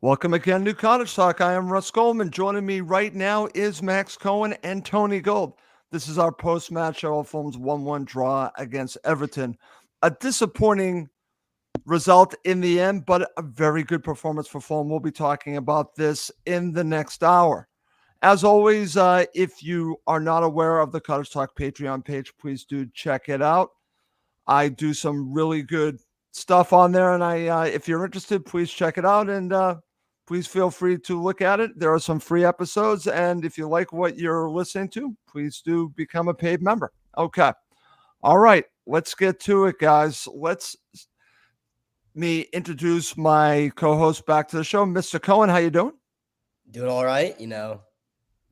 Welcome again to Cottage Talk. I am Russ Goldman. Joining me right now is Max Cohen and Tony Gold. This is our post-match show of Fulham's 1-1 draw against Everton. A disappointing result in the end, but a very good performance for Fulham. We'll be talking about this in the next hour. As always, if you are not aware of the Cottage Talk Patreon page, please do check it out. I do some really good stuff on there, and if you're interested, please check it out, and please feel free to look at it. There are some free episodes, and if you like what you're listening to, please do become a paid member. Okay. All right, let's get to it, guys. Me introduce my co-host back to the show. Mr. Cohen, how you doing? Doing all right.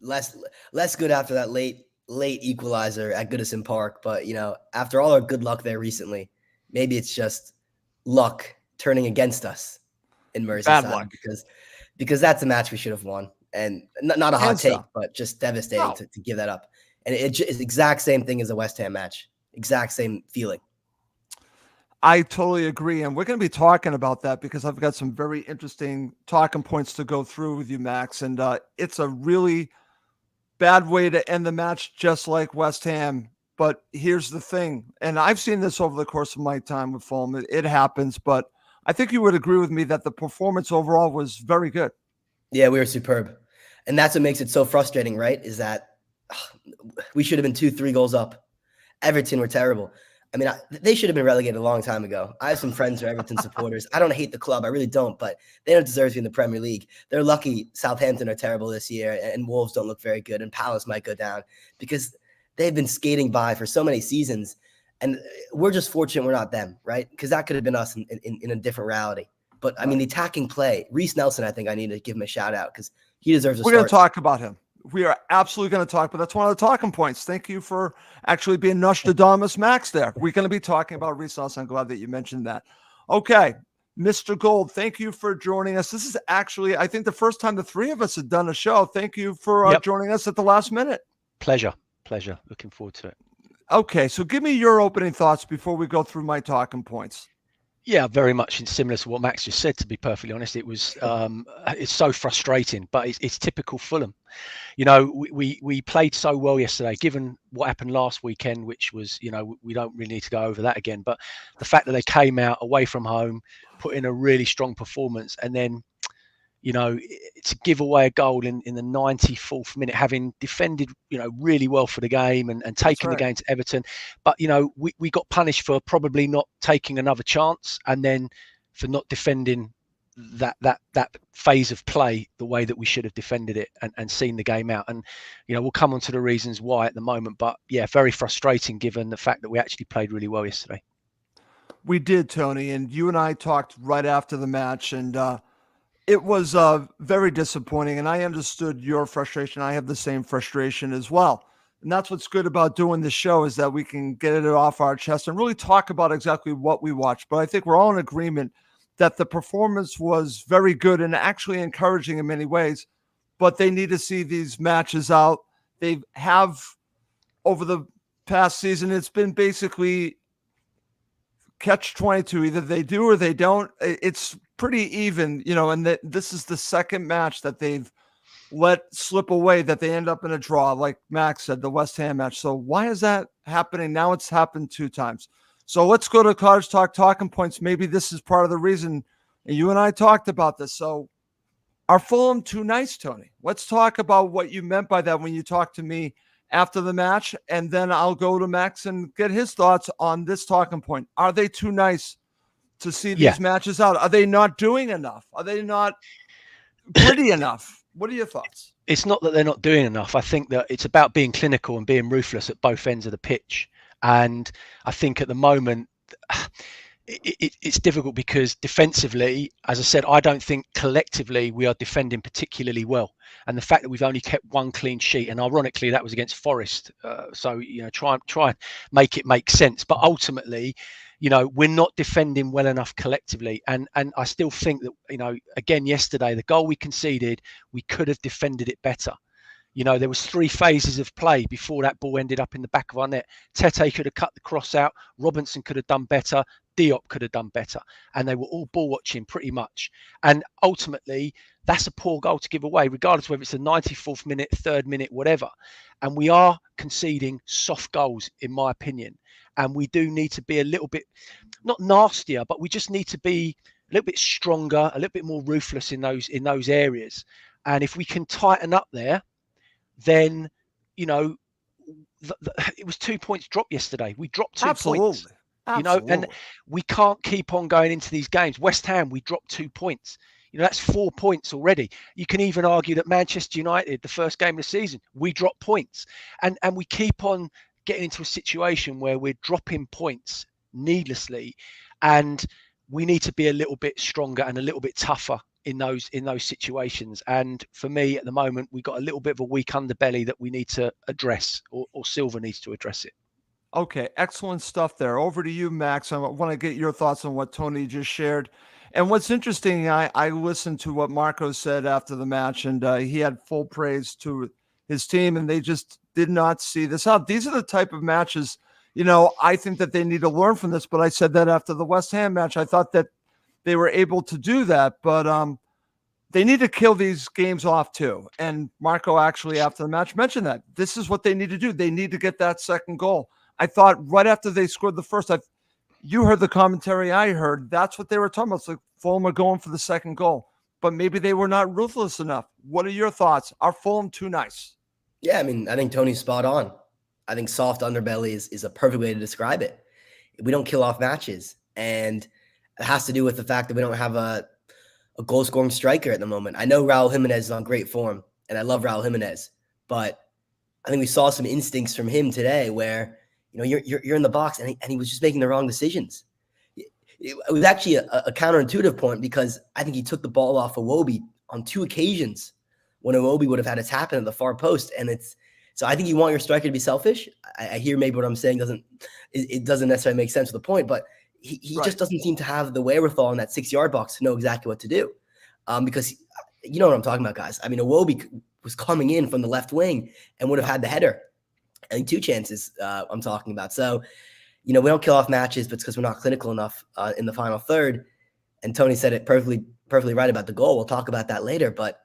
Less good after that late equalizer at Goodison Park. But, after all our good luck there recently, maybe it's just luck turning against us in Merseyside because that's a match we should have won. And not a hot take, but just devastating to give that up. And it's the exact same thing as a West Ham match. Exact same feeling. I totally agree. And we're going to be talking about that because I've got some very interesting talking points to go through with you, Max. And it's a really bad way to end the match, just like West Ham. But here's the thing. And I've seen this over the course of my time with Fulham. It happens. But I think you would agree with me that the performance overall was very good. Yeah, we were superb. And that's what makes it so frustrating, right? Is that we should have been 2-3 goals up. Everton were terrible. I mean, they should have been relegated a long time ago. I have some friends who are Everton supporters. I don't hate the club. I really don't, but they don't deserve to be in the Premier League. They're lucky Southampton are terrible this year and Wolves don't look very good and Palace might go down because they've been skating by for so many seasons. And we're just fortunate we're not them, right? Because that could have been us in a different reality. But, I mean, the attacking play, Reece Nelson, I think I need to give him a shout out because he deserves a start. We're going to talk about him. We are absolutely going to talk, but that's one of the talking points. Thank you for actually being Nostradamus Max there. We're going to be talking about Reece Nelson. I'm glad that you mentioned that. Okay, Mr. Gold, thank you for joining us. This is actually, I think, the first time the three of us have done a show. Thank you for joining us at the last minute. Pleasure. Looking forward to it. Okay, so give me your opening thoughts before we go through my talking points. Yeah, very much similar to what Max just said, to be perfectly honest. It was it's so frustrating, but it's typical Fulham. We played so well yesterday, given what happened last weekend, which was, we don't really need to go over that again. But the fact that they came out away from home, put in a really strong performance, and then, to give away a goal in the 94th minute, having defended, really well for the game and taken the game to Everton. But, we got punished for probably not taking another chance and then for not defending that phase of play the way that we should have defended it and seen the game out. And, we'll come on to the reasons why at the moment. But, yeah, very frustrating given the fact that we actually played really well yesterday. We did, Tony, and you and I talked right after the match, and it was very disappointing, and I understood your frustration. I have the same frustration as well. And that's what's good about doing this show is that we can get it off our chest and really talk about exactly what we watched. But I think we're all in agreement that the performance was very good and actually encouraging in many ways, but they need to see these matches out. They have, over the past season, it's been basically catch-22. Either they do or they don't. It's pretty even, and this is the second match that they've let slip away that they end up in a draw, like Max said, the West Ham match. So why is that happening? Now it's happened 2 times. So let's go to Cottage Talk talking points. Maybe this is part of the reason. And you and I talked about this. So are Fulham too nice, Tony? Let's talk about what you meant by that when you talked to me after the match, and then I'll go to Max and get his thoughts on this talking point. Are they too nice to see these matches out? Are they not doing enough? Are they not gritty enough? What are your thoughts? It's not that they're not doing enough. I think that it's about being clinical and being ruthless at both ends of the pitch. And I think at the moment, it's difficult because defensively, as I said, I don't think collectively we are defending particularly well. And the fact that we've only kept 1 clean sheet, and ironically that was against Forest. So, try and make it make sense. But ultimately, we're not defending well enough collectively. And I still think that, again, yesterday, the goal we conceded, we could have defended it better. There was 3 phases of play before that ball ended up in the back of our net. Tete could have cut the cross out. Robinson could have done better. Diop could have done better. And they were all ball watching pretty much. And ultimately, that's a poor goal to give away, regardless whether it's the 94th minute, 3rd minute, whatever. And we are conceding soft goals, in my opinion. And we do need to be a little bit, not nastier, but we just need to be a little bit stronger, a little bit more ruthless in those areas. And if we can tighten up there, then, you know, it was 2 points dropped yesterday. We dropped 2 points. You know, and we can't keep on going into these games. West Ham, we dropped 2 points. You know, that's 4 points already. You can even argue that Manchester United, the first game of the season, we dropped points. And we keep on getting into a situation where we're dropping points needlessly. And we need to be a little bit stronger and a little bit tougher in those situations. And for me, at the moment, we've got a little bit of a weak underbelly that we need to address, or Silva needs to address it. Okay, excellent stuff there. Over to you, Max. I want to get your thoughts on what Tony just shared. And what's interesting, I listened to what Marco said after the match, and he had full praise to his team, and they just did not see this out. These are the type of matches, you know, I think that they need to learn from this, but I said that after the West Ham match. I thought that they were able to do that, but they need to kill these games off too. And Marco actually, after the match, mentioned that this is what they need to do. They need to get that second goal. I thought right after they scored the first, you heard the commentary I heard. That's what they were talking about. It's like Fulham are going for the second goal, but maybe they were not ruthless enough. What are your thoughts? Are Fulham too nice? Yeah, I mean, I think Tony's spot on. I think soft underbelly is a perfect way to describe it. We don't kill off matches, and it has to do with the fact that we don't have a goal-scoring striker at the moment. I know Raul Jimenez is on great form, and I love Raul Jimenez, but I think we saw some instincts from him today where, you know, you're in the box, and he was just making the wrong decisions. It was actually a counterintuitive point, because I think he took the ball off Iwobi on 2 occasions when Iwobi would have had a tap in at the far post. And so I think you want your striker to be selfish. I hear maybe what I'm saying doesn't necessarily make sense with the point, but he just doesn't seem to have the wherewithal in that 6-yard box to know exactly what to do. Because you know what I'm talking about, guys. I mean, Iwobi was coming in from the left wing and would have had the header. I think 2 chances I'm talking about. So, you know, we don't kill off matches, but it's because we're not clinical enough in the final third. And Tony said it perfectly right about the goal. We'll talk about that later. But,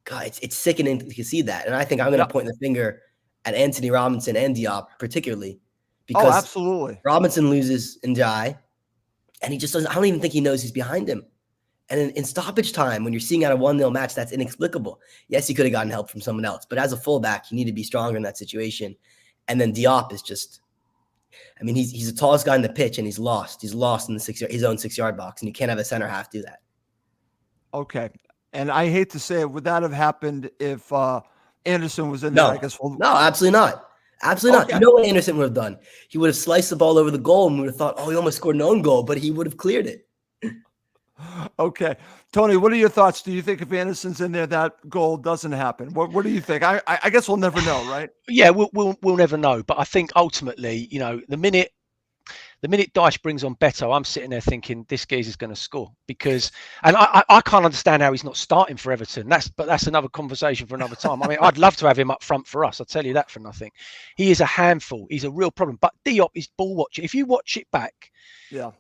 God, it's sickening to see that. And I think I'm going to point the finger at Anthony Robinson and Diop particularly. Because absolutely. Robinson loses Ndiaye, and he just doesn't – I don't even think he knows he's behind him. And in stoppage time, when you're seeing out a 1-0 match, that's inexplicable. Yes, he could have gotten help from someone else. But as a fullback, you need to be stronger in that situation. And then Diop is just, I mean, he's the tallest guy in the pitch, and he's lost. He's lost in his own 6-yard box, and you can't have a center half do that. Okay. And I hate to say it, would that have happened if Anderson was in there? I guess. No, absolutely not. Absolutely not. You know what Anderson would have done? He would have sliced the ball over the goal, and we would have thought, oh, he almost scored an own goal, but he would have cleared it. Okay. Tony, what are your thoughts? Do you think if Anderson's in there, that goal doesn't happen? What do you think? I guess we'll never know, right? Yeah, we'll never know. But I think ultimately, you know, the minute Dyche brings on Beto, I'm sitting there thinking this geezer's going to score, because, and I can't understand how he's not starting for Everton. But that's another conversation for another time. I mean, I'd love to have him up front for us. I'll tell you that for nothing. He is a handful. He's a real problem. But Diop is ball watching. If you watch it back, yeah,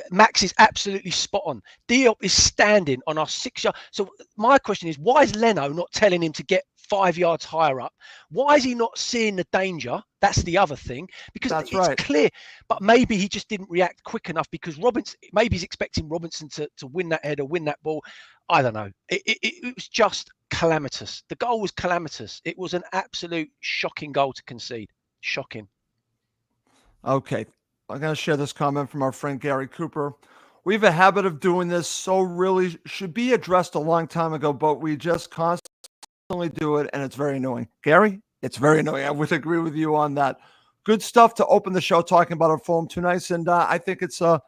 Max is absolutely spot on. Diop is standing on our 6-yard. So my question is, why is Leno not telling him to get 5 yards higher up? Why is he not seeing the danger? That's the other thing, because it's clear. But maybe he just didn't react quick enough, because maybe he's expecting Robinson to win that header, win that ball. I don't know. It was just calamitous. The goal was calamitous. It was an absolute shocking goal to concede. Shocking. Okay. I'm going to share this comment from our friend Gary Cooper. We have a habit of doing this, so really should be addressed a long time ago, but we just constantly do it, and it's very annoying. Gary, it's very annoying. I would agree with you on that. Good stuff to open the show talking about our Fulham too nice, and I think it's a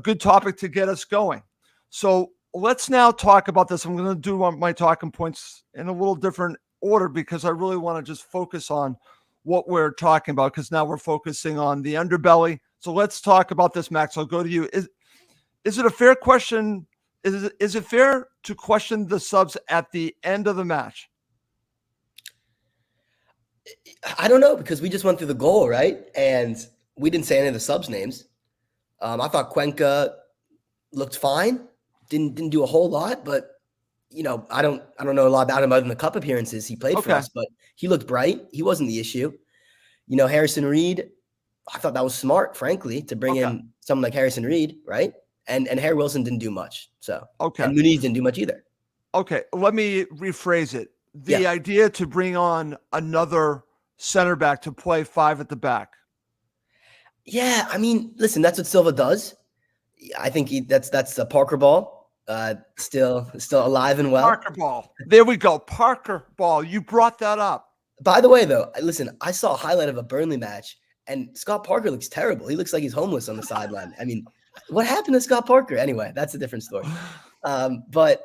good topic to get us going. So let's now talk about this. I'm going to do my talking points in a little different order, because I really want to just focus on what we're talking about, because now we're focusing on the underbelly. So let's talk about this, Max. I'll go to you. Is it a fair question? Is it fair to question the subs at the end of the match? I don't know, because we just went through the goal, right? And we didn't say any of the subs' names. I thought Cuenca looked fine. Didn't do a whole lot, but I don't know a lot about him other than the cup appearances he played for Okay. us. But he looked bright. He wasn't the issue. Harrison Reed, I thought that was smart, frankly, to bring in someone like Harrison Reed, right? And Harry Wilson didn't do much. So and Muniz didn't do much either. Okay, let me rephrase it. The idea to bring on another center back to play 5 at the back. Yeah, I mean, listen, that's what Silva does. I think that's a Parker ball. Still alive and well. Parker ball. There we go. Parker ball. You brought that up. By the way, though, listen, I saw a highlight of a Burnley match, and Scott Parker looks terrible. He looks like he's homeless on the sideline. I mean, what happened to Scott Parker? Anyway, that's a different story. But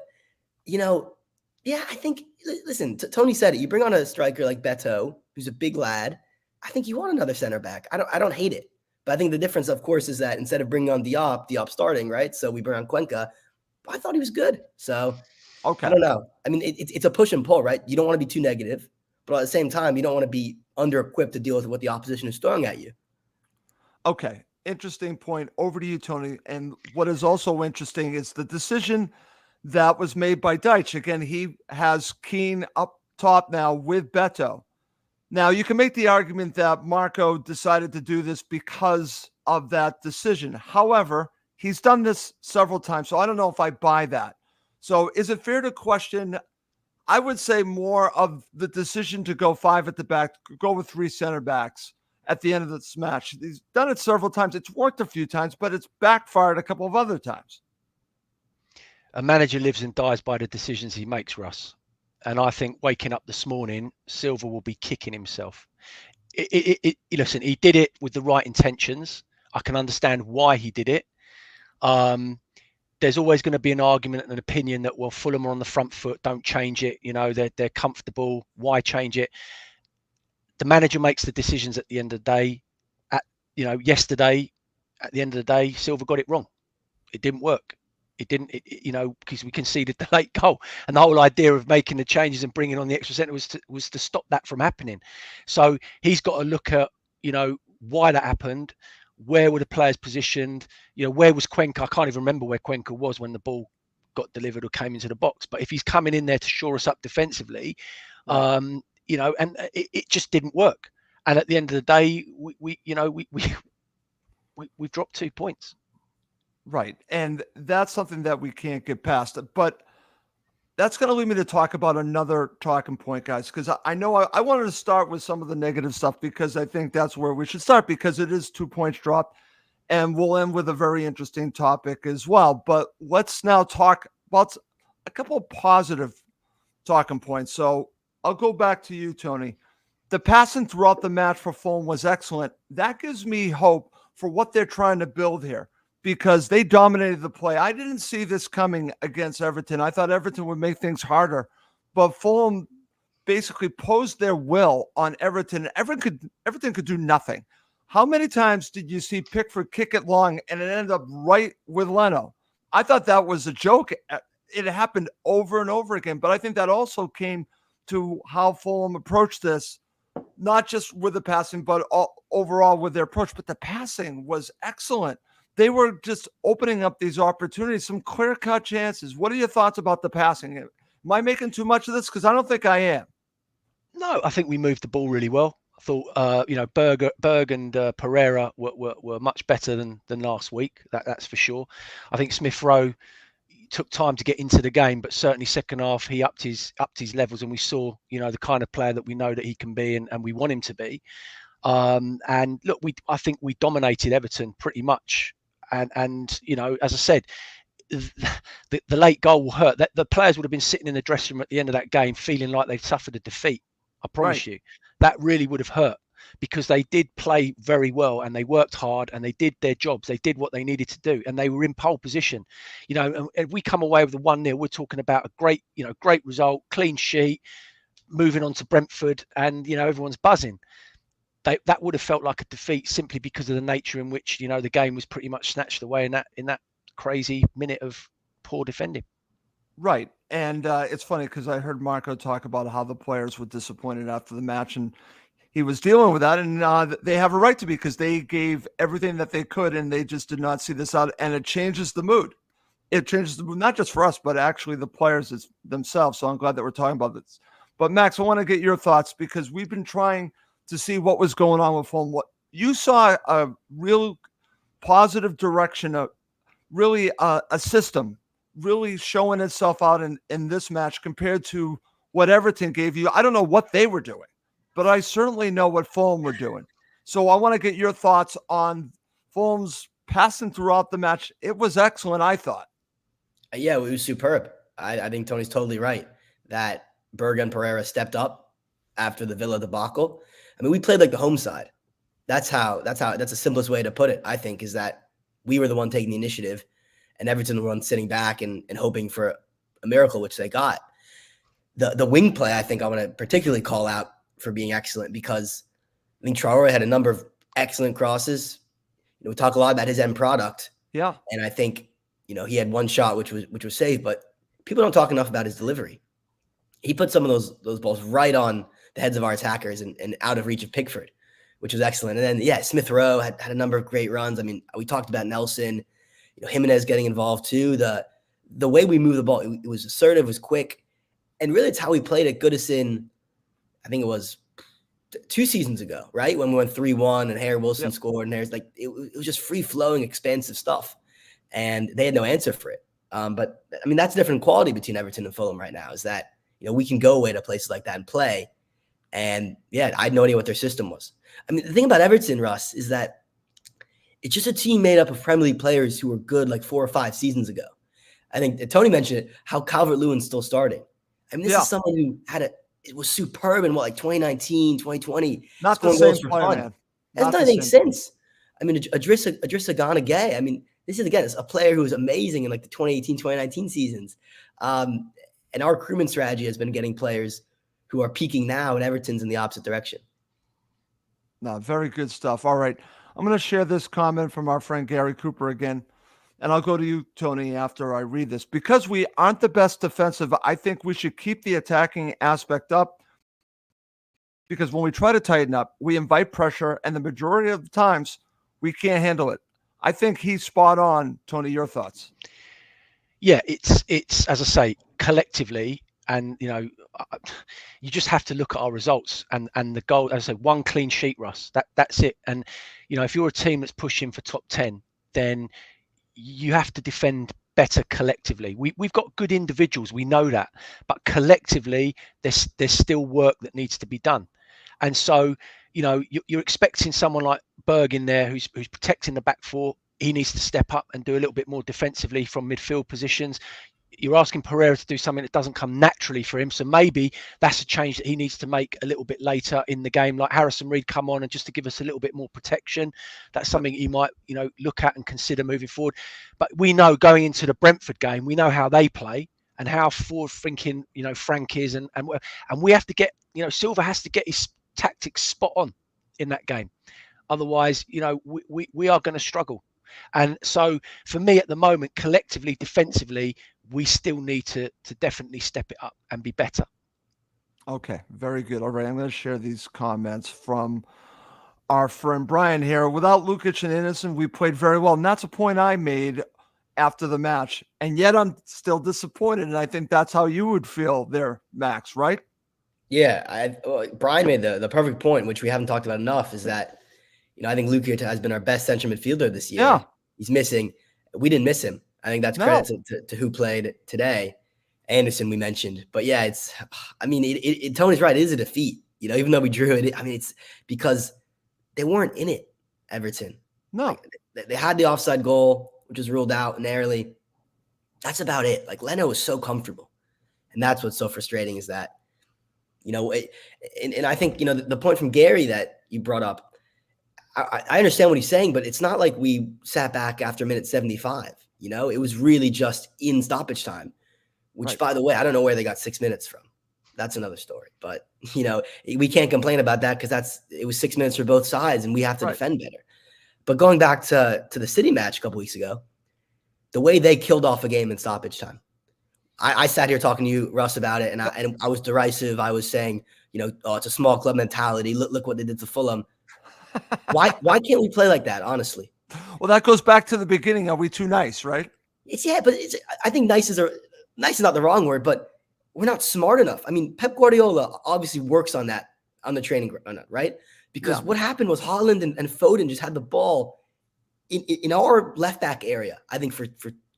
I think, listen, Tony said it. You bring on a striker like Beto, who's a big lad. I think you want another center back. I don't hate it. But I think the difference, of course, is that instead of bringing on Diop starting, right? So we bring on Cuenca. I thought he was good. So I don't know. I mean, it's a push and pull, right? You don't want to be too negative, but at the same time, you don't want to be under-equipped to deal with what the opposition is throwing at you. Okay. Interesting point. Over to you, Tony. And what is also interesting is the decision that was made by Deitch. Again, he has Keane up top now with Beto. Now, you can make the argument that Marco decided to do this because of that decision. However, he's done this several times, so I don't know if I buy that. So is it fair to question, I would say, more of the decision to go 5 at the back, go with 3 center backs at the end of this match? He's done it several times. It's worked a few times, but it's backfired a couple of other times. A manager lives and dies by the decisions he makes, Russ. And I think waking up this morning, Silva will be kicking himself. Listen, he did it with the right intentions. I can understand why he did it. There's always going to be an argument and an opinion that, well, Fulham are on the front foot, don't change it. They're comfortable. Why change it? The manager makes the decisions at the end of the day. Yesterday, at the end of the day, Silva got it wrong. It didn't work. It didn't, because we conceded the late goal, and the whole idea of making the changes and bringing on the extra centre was to stop that from happening. So he's got to look at, why that happened. Where were the players positioned? Where was Cuenca? I can't even remember where Cuenca was when the ball got delivered or came into the box. But if he's coming in there to shore us up defensively, and it just didn't work. And at the end of the day, we've dropped 2 points. Right. And that's something that we can't get past. But that's going to lead me to talk about another talking point, guys, because I know I wanted to start with some of the negative stuff because I think that's where we should start, because it is 2 points dropped. And we'll end with a very interesting topic as well. But let's now talk about a couple of positive talking points. So I'll go back to you, Tony. The passing throughout the match for Fulham was excellent. That gives me hope for what they're trying to build here, because they dominated the play. I didn't see this coming against Everton. I thought Everton would make things harder, but Fulham basically posed their will on Everton. Everton could do nothing. How many times did you see Pickford kick it long and it ended up right with Leno? I thought that was a joke. It happened over and over again, but I think that also came to how Fulham approached this, not just with the passing, but overall with their approach. But the passing was excellent. They were just opening up these opportunities, some clear-cut chances. What are your thoughts about the passing? Am I making too much of this? Because I don't think I am. No, I think we moved the ball really well. I thought, Berg and Pereira were much better than last week. That's for sure. I think Smith Rowe took time to get into the game, but certainly second half he upped his levels, and we saw, the kind of player that we know that he can be, and we want him to be. And look, I think we dominated Everton pretty much. And as I said, the late goal will hurt. That the players would have been sitting in the dressing room at the end of that game feeling like they'd suffered a defeat. I promise you, that really would have hurt, because they did play very well and they worked hard and they did their jobs. They did what they needed to do, and they were in pole position. And we come away with the 1-0. We're talking about a great result, clean sheet, moving on to Brentford, and everyone's buzzing. That would have felt like a defeat simply because of the nature in which the game was pretty much snatched away in that crazy minute of poor defending. Right. And it's funny because I heard Marco talk about how the players were disappointed after the match, and he was dealing with that, and they have a right to be because they gave everything that they could, and they just did not see this out, and it changes the mood. It changes the mood, not just for us, but actually the players themselves. So I'm glad that we're talking about this. But Max, I want to get your thoughts because we've been trying to see what was going on with Fulham. What you saw a real positive direction, really a system really showing itself out in this match compared to what Everton gave you. I don't know what they were doing, but I certainly know what Fulham were doing. So I want to get your thoughts on Fulham's passing throughout the match. It was excellent, I thought. Yeah, it was superb. I think Tony's totally right that Berg and Pereira stepped up after the Villa debacle. I mean, we played like the home side. That's the simplest way to put it, I think, is that we were the one taking the initiative and Everton were the one sitting back and hoping for a miracle, which they got. The wing play, I think I want to particularly call out for being excellent because I think Traore had a number of excellent crosses. We talk a lot about his end product. Yeah. And I think, he had one shot which was saved, but people don't talk enough about his delivery. He put some of those balls right on the heads of our attackers and out of reach of Pickford, which was excellent. And then, Smith Rowe had a number of great runs. I mean, we talked about Nelson, Jimenez getting involved too. The way we moved the ball, it was assertive, it was quick. And really it's how we played at Goodison, I think it was 2 seasons ago, right? When we went 3-1 and Harry Wilson scored and it was just free-flowing, expansive stuff. And they had no answer for it. But I mean, that's a different quality between Everton and Fulham right now is that, we can go away to places like that and play. And I had no idea what their system was. I mean, the thing about Everton, Russ, is that it's just a team made up of Premier League players who were good like 4 or 5 seasons ago. I think Tony mentioned it, how Calvert-Lewin's still starting. I mean, this is someone who it was superb in 2019, 2020. Not the same player, man. That's not anything since. I mean, Idrissa Gana Gueye. I mean, this is, again, a player who was amazing in like the 2018, 2019 seasons. And our recruitment strategy has been getting players who are peaking now, and Everton's in the opposite direction. No, very good stuff. All right. I'm going to share this comment from our friend Gary Cooper again, and I'll go to you, Tony, after I read this. Because we aren't the best defensive, I think we should keep the attacking aspect up because when we try to tighten up, we invite pressure, and the majority of the times we can't handle it. I think he's spot on. Tony, your thoughts? Yeah, it's as I say, collectively, and you just have to look at our results and the goal. As I say, 1 clean sheet, Russ. That's it. And if you're a team that's pushing for top 10, then you have to defend better collectively. We've got good individuals, we know that, but collectively, there's still work that needs to be done. And so, you're expecting someone like Berg in there who's protecting the back 4. He needs to step up and do a little bit more defensively from midfield positions. You're asking Pereira to do something that doesn't come naturally for him. So maybe that's a change that he needs to make a little bit later in the game, like Harrison Reed come on and just to give us a little bit more protection. That's something he might, look at and consider moving forward. But we know going into the Brentford game, we know how they play and how forward thinking, Frank is. And we have to get, Silva has to get his tactics spot on in that game. Otherwise, we are going to struggle. And so for me at the moment, collectively, defensively, we still need to definitely step it up and be better. Okay, very good. All right, I'm going to share these comments from our friend Brian here. Without Lukic and Innocent, we played very well. And that's a point I made after the match. And yet I'm still disappointed. And I think that's how you would feel there, Max, right? Yeah, Brian made the perfect point, which we haven't talked about enough, is that I think Lukic has been our best central midfielder this year. Yeah. He's missing. We didn't miss him. I think that's credit to who played today. Anderson, we mentioned. But yeah, Tony's right. It is a defeat. Even though we drew it, it's because they weren't in it, Everton. No. They had the offside goal, which was ruled out narrowly. That's about it. Like, Leno was so comfortable. And that's what's so frustrating is that, and I think, the point from Gary that you brought up, I understand what he's saying, but it's not like we sat back after minute 75. It was really just in stoppage time, which, by the way, I don't know where they got 6 minutes from. That's another story. But, we can't complain about that because it was 6 minutes for both sides and we have to defend better. But going back to the City match a couple weeks ago, the way they killed off a game in stoppage time, I sat here talking to you, Russ, about it, and I was derisive. I was saying, oh, it's a small club mentality. Look what they did to Fulham. Why can't we play like that? Honestly. Well, that goes back to the beginning. Are we too nice, right? I think nice is not the wrong word, but we're not smart enough. I mean, Pep Guardiola obviously works on that on the training ground, right? Because what happened was Haaland and Foden just had the ball in our left back area. I think for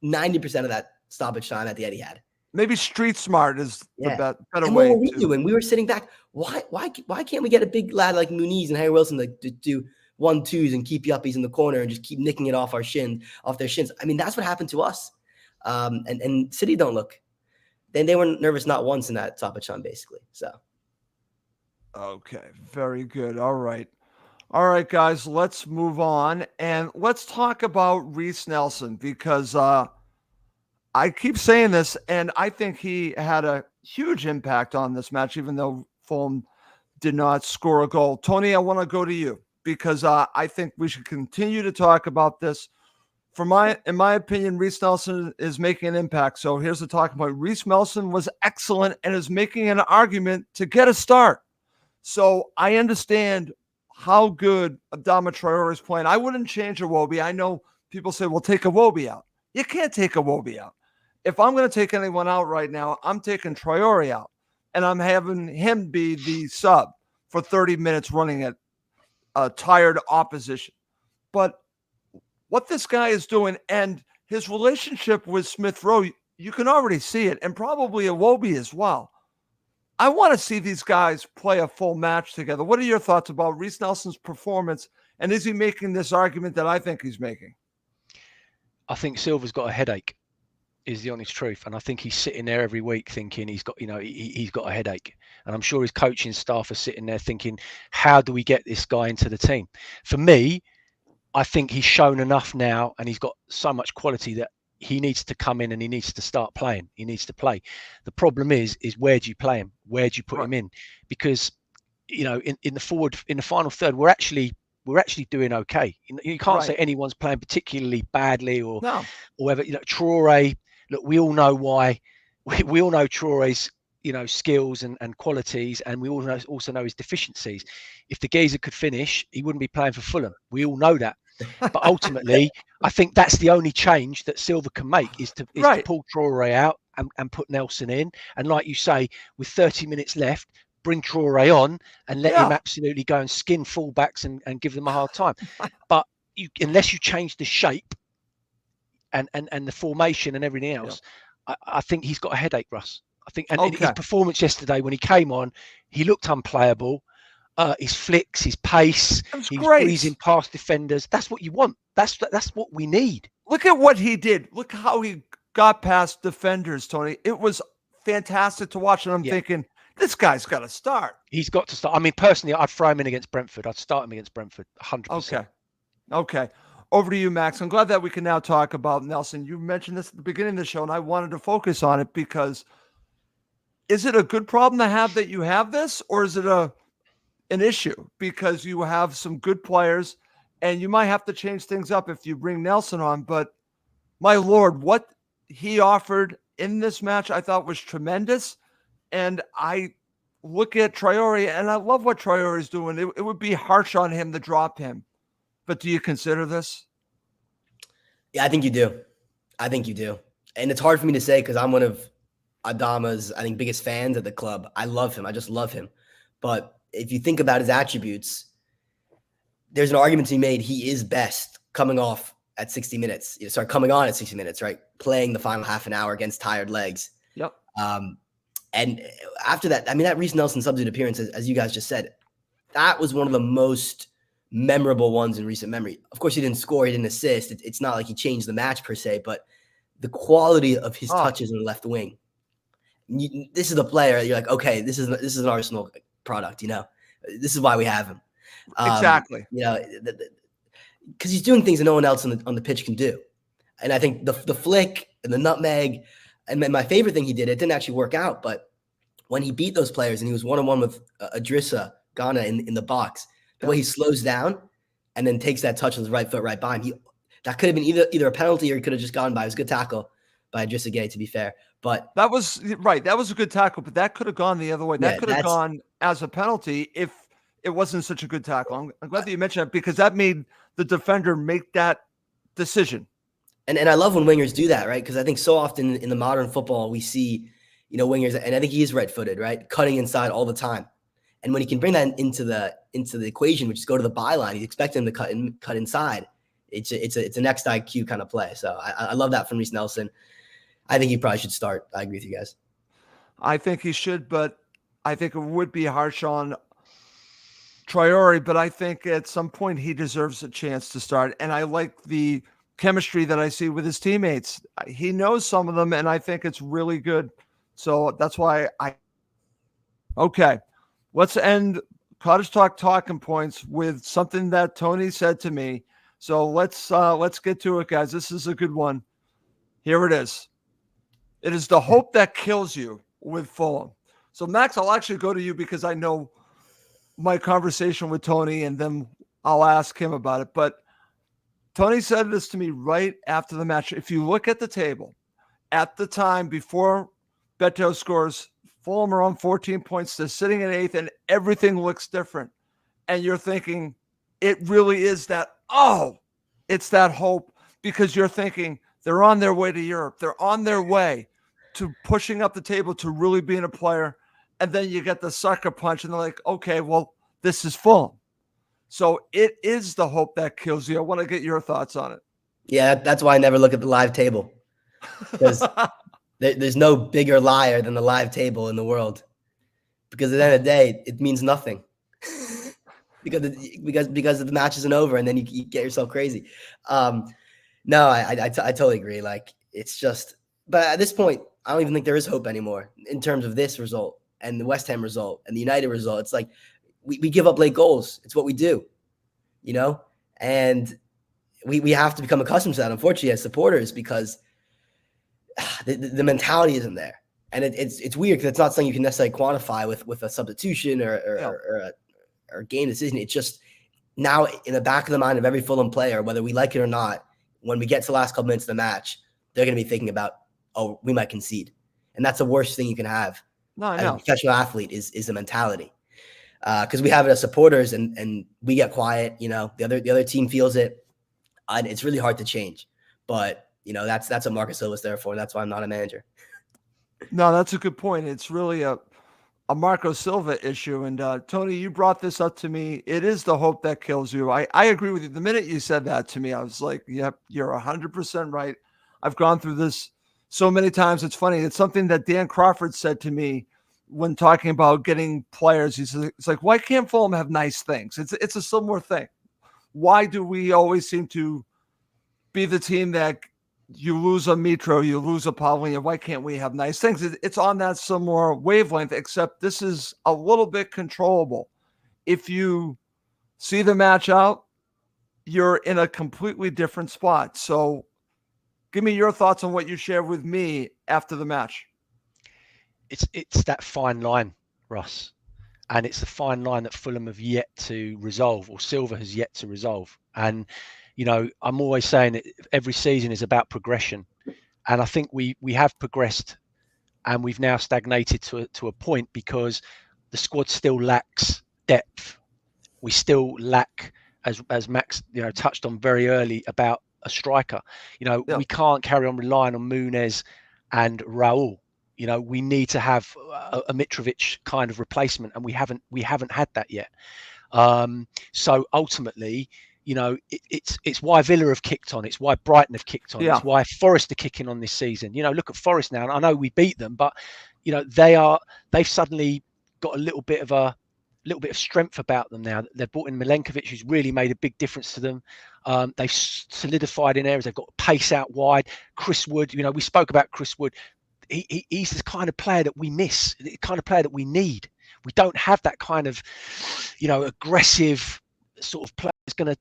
90% of that stoppage time at the Etihad. Maybe street smart is the better and way. What were we doing? We were sitting back. Why can't we get a big lad like Muniz and Harry Wilson to do 1-2s and keep yuppies in the corner and just keep nicking it off their shins? I mean, that's what happened to us. And City don't look. Then they were nervous not once in that stoppage time, basically. So. Okay, very good. All right, guys, let's move on and let's talk about Reece Nelson because I keep saying this, and I think he had a huge impact on this match, even though Fulham did not score a goal. Tony, I want to go to you because I think we should continue to talk about this. In my opinion, Reece Nelson is making an impact. So here's the talking point. Reece Nelson was excellent and is making an argument to get a start. So I understand how good Adama Traore is playing. I wouldn't change Iwobi. I know people say, well, take Iwobi out. You can't take Iwobi out. If I'm going to take anyone out right now, I'm taking Traore out. And I'm having him be the sub for 30 minutes running at a tired opposition. But what this guy is doing and his relationship with Smith Rowe, you can already see it, and probably Iwobi as well. I want to see these guys play a full match together. What are your thoughts about Reece Nelson's performance, and is he making this argument that I think he's making? I think Silva's got a headache, is the honest truth, and I think he's sitting there every week thinking he's got a headache, and I'm sure his coaching staff are sitting there thinking, how do we get this guy into the team? For me, I think he's shown enough now, and he's got so much quality that he needs to come in and he needs to start playing. He needs to play. The problem is where do you play him? Where do you put him in? Because in the final third, we're actually doing okay. You can't say anyone's playing particularly badly or whatever. Traore. Look, we all know why. We all know Traore's skills and qualities, and we also know his deficiencies. If the geezer could finish, he wouldn't be playing for Fulham. We all know that. But ultimately, I think that's the only change that Silva can make is to pull Traore out and put Nelson in. And like you say, with 30 minutes left, bring Traore on and let him absolutely go and skin fullbacks and give them a hard time. But unless you change the shape and the formation and everything else, I think he's got a headache, Russ. I think, and his performance yesterday when he came on, he looked unplayable. His flicks, his pace, he was breezing past defenders. That's what you want. That's what we need. Look at what he did. Look how he got past defenders, Tony. It was fantastic to watch, and I'm thinking, this guy's got to start. He's got to start. I mean, personally, I'd throw him in against Brentford. I'd start him against Brentford, 100%. Okay. Over to you, Max. I'm glad that we can now talk about Nelson. You mentioned this at the beginning of the show, and I wanted to focus on it because is it a good problem to have that you have this, or is it an issue because you have some good players and you might have to change things up if you bring Nelson on? But my Lord, what he offered in this match, I thought was tremendous. And I look at Traore and I love what Traore is doing. It would be harsh on him to drop him. But do you consider this? Yeah, I think you do. And it's hard for me to say because I'm one of Adama's, I think, biggest fans at the club. I love him. I just love him. But if you think about his attributes, there's an argument to be made. He is best coming on at 60 minutes, right? Playing the final half an hour against tired legs. Yep. And after that, I mean, that Reece Nelson substitute appearance, as you guys just said, that was one of the most memorable ones in recent memory. Of course, he didn't score, he didn't assist. It's not like he changed the match per se, but the quality of his touches on the left wing. This is the player you're like, okay, this is an Arsenal product, this is why we have him. Exactly. Because he's doing things that no one else on the pitch can do. And I think the flick and the nutmeg, and my favorite thing he did, it didn't actually work out, but when he beat those players and he was one-on-one with Idrissa Gana in the box, the way he slows down and then takes that touch with his right foot right by him, that could have been either a penalty or he could have just gone by. It was a good tackle by Idrissa Gay, to be fair. But that was right. That was a good tackle, but that could have gone the other way. That yeah, could have gone as a penalty if it wasn't such a good tackle. I'm glad that you mentioned that because that made the defender make that decision. and I love when wingers do that, right? Because I think so often in the modern football we see, wingers, and I think he is right-footed, right, cutting inside all the time. And when he can bring that into the equation, which is go to the byline, he's expecting him to cut inside. It's a next IQ kind of play. So I love that from Reece Nelson. I think he probably should start. I agree with you guys. I think he should, but I think it would be harsh on Traore. But I think at some point he deserves a chance to start. And I like the chemistry that I see with his teammates. He knows some of them, and I think it's really good. So that's why okay. Let's end Cottage Talk talking points with something that Tony said to me. So let's get to it, guys. This is a good one. Here it is. It is the hope that kills you with Fulham. So Max, I'll actually go to you because I know my conversation with Tony, and then I'll ask him about it. But Tony said this to me right after the match. If you look at the table, at the time before Beto scores, Fulham are on 14 points. They're sitting at 8th, and everything looks different. And you're thinking, it really is that, it's that hope, because you're thinking they're on their way to Europe. They're on their way to pushing up the table to really being a player. And then you get the sucker punch, and they're like, okay, well, this is Fulham. So it is the hope that kills you. I want to get your thoughts on it. Yeah, that's why I never look at the live table, because there's no bigger liar than the live table in the world. Because at the end of the day, it means nothing. because the match isn't over, and then you get yourself crazy. No, I totally agree. Like, it's just, but at this point, I don't even think there is hope anymore in terms of this result and the West Ham result and the United result. It's like we give up late goals. It's what we do, and we have to become accustomed to that, unfortunately, as supporters, because the mentality isn't there. And it's weird because it's not something you can necessarily quantify with a substitution or a game decision. It's just now in the back of the mind of every Fulham player, whether we like it or not, when we get to the last couple minutes of the match, they're going to be thinking about, we might concede. And that's the worst thing you can have. No, I as know. a professional athlete is a mentality. Because we have it as supporters, and we get quiet. The other team feels it, and it's really hard to change. But that's what Marcus Silva's there for, and that's why I'm not a manager. No, that's a good point. It's really a Marco Silva issue. And Tony, you brought this up to me. It is the hope that kills you. I agree with you. The minute you said that to me, I was like, yep, you're 100% right. I've gone through this so many times. It's funny. It's something that Dan Crawford said to me when talking about getting players. He says, it's like, why can't Fulham have nice things? It's a similar thing. Why do we always seem to be the team that you lose a Mitro, you lose a Pavlina? Why can't we have nice things? It's on that similar wavelength, except this is a little bit controllable. If you see the match out, you're in a completely different spot. So give me your thoughts on what you shared with me after the match. It's that fine line, Russ. And it's the fine line that Fulham have yet to resolve, or Silva has yet to resolve. And I'm always saying that every season is about progression. And I think we have progressed, and we've now stagnated to a point because the squad still lacks depth. We still lack, as Max touched on very early, about a striker. We can't carry on relying on Muniz and Raul. We need to have a Mitrovic kind of replacement, and we haven't had that yet. So ultimately, it's why Villa have kicked on. It's why Brighton have kicked on. It's why Forest are kicking on this season. Look at Forest now. I know we beat them, but they've suddenly got a little bit of strength about them now. They've brought in Milenkovic, who's really made a big difference to them. They've solidified in areas. They've got pace out wide. Chris Wood, we spoke about Chris Wood. He's the kind of player that we miss, the kind of player that we need. We don't have that kind of, aggressive sort of player that's going to,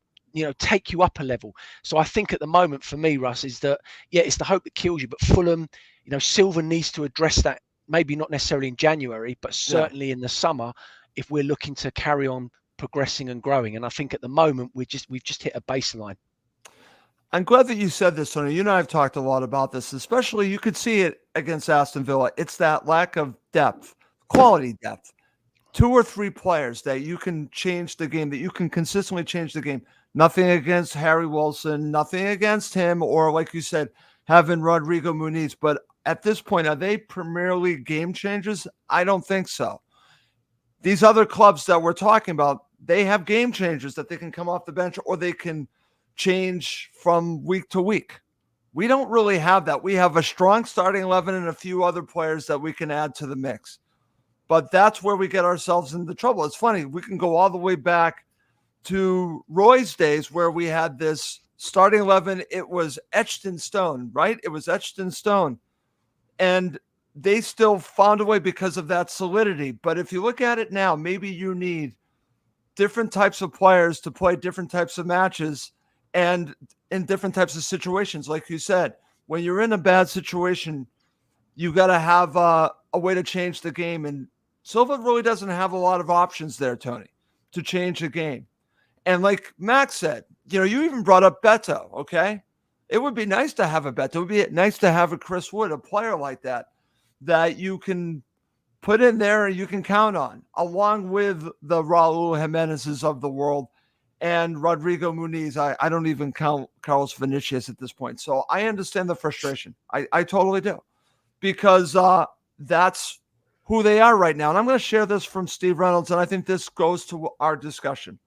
take you up a level. So I think at the moment for me, Russ, is that, it's the hope that kills you. But Fulham, Silva needs to address that, maybe not necessarily in January, but certainly in the summer, if we're looking to carry on progressing and growing. And I think at the moment we've just hit a baseline. I'm glad that you said this, Tony. You and I have talked a lot about this, especially you could see it against Aston Villa. It's that lack of depth, quality depth. 2 or 3 players that you can change the game, that you can consistently change the game. Nothing against Harry Wilson, nothing against him, or like you said, having Rodrigo Muniz. But at this point, are they primarily game changers? I don't think so. These other clubs that we're talking about, they have game changers that they can come off the bench or they can change from week to week. We don't really have that. We have a strong starting 11 and a few other players that we can add to the mix. But that's where we get ourselves into trouble. It's funny. We can go all the way back to Roy's days where we had this starting 11. It was etched in stone, right? It was etched in stone. And they still found a way because of that solidity. But if you look at it now, maybe you need different types of players to play different types of matches and in different types of situations. Like you said, when you're in a bad situation, you got to have a way to change the game. And Silva really doesn't have a lot of options there, Tony, to change the game. And like Max said, you even brought up Beto, okay? It would be nice to have a Beto. It would be nice to have a Chris Wood, a player like that you can put in there and you can count on, along with the Raul Jimenez's of the world and Rodrigo Muniz. I don't even count Carlos Vinicius at this point. So I understand the frustration. I totally do. Because that's who they are right now. And I'm going to share this from Steve Reynolds, and I think this goes to our discussion.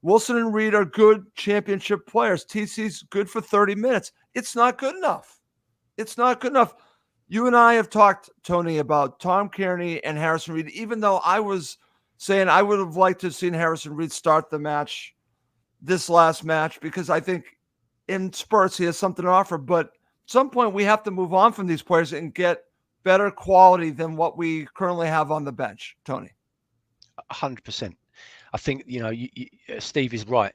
Wilson and Reed are good championship players. TC's good for 30 minutes. It's not good enough. It's not good enough. You and I have talked, Tony, about Tom Kearney and Harrison Reed, even though I was saying I would have liked to have seen Harrison Reed start the match, this last match, because I think in spurts he has something to offer. But at some point we have to move on from these players and get better quality than what we currently have on the bench, Tony. 100%. I think, Steve is right.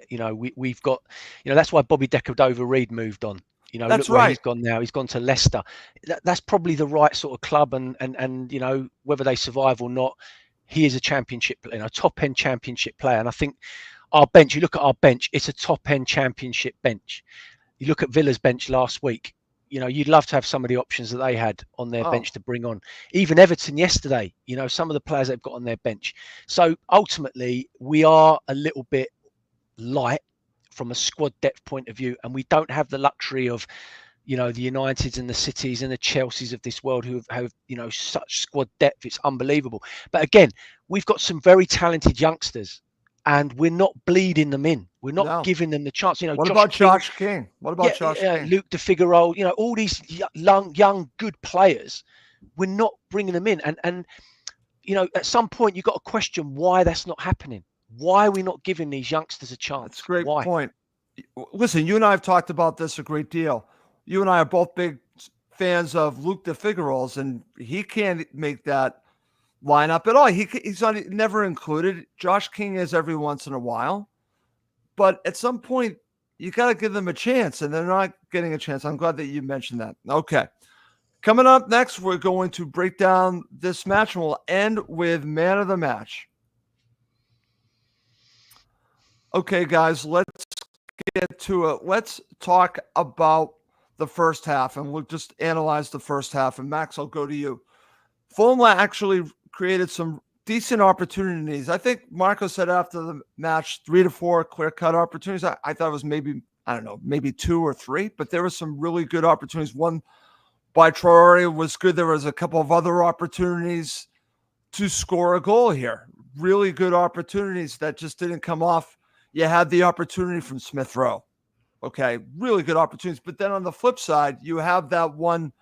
We've got, that's why Bobby Decordova-Reid moved on. That's look where right. he's gone now. He's gone to Leicester. That's probably the right sort of club. And whether they survive or not, he is a championship, top end championship player. And I think our bench, you look at our bench, it's a top end championship bench. You look at Villa's bench last week. You'd love to have some of the options that they had on their bench to bring on. Even Everton yesterday, some of the players they've got on their bench. So ultimately, we are a little bit light from a squad depth point of view, and we don't have the luxury of, the Uniteds and the Cities and the Chelseas of this world who have such squad depth. It's unbelievable. But again, we've got some very talented youngsters, and we're not bleeding them in. We're not giving them the chance. What about Josh King? What about Josh King? Luke De Figueroa, all these young, good players. We're not bringing them in. And at some point, you've got to question why that's not happening. Why are we not giving these youngsters a chance? That's a great point. Listen, you and I have talked about this a great deal. You and I are both big fans of Luke De Figueroa's, and he can't make that lineup at all. He's never included. Josh King is every once in a while. But at some point, you got to give them a chance, and they're not getting a chance. I'm glad that you mentioned that. Okay. Coming up next, we're going to break down this match, and we'll end with man of the match. Okay, guys, let's get to it. Let's talk about the first half, and we'll just analyze the first half. And Max, I'll go to you. Fulham actually created some decent opportunities. I think Marco said after the match, 3 to 4 clear-cut opportunities. I thought it was maybe 2 or 3, but there were some really good opportunities. One by Traore was good. There was a couple of other opportunities to score a goal here. Really good opportunities that just didn't come off. You had the opportunity from Smith Rowe. Okay, really good opportunities. But then on the flip side, you have that one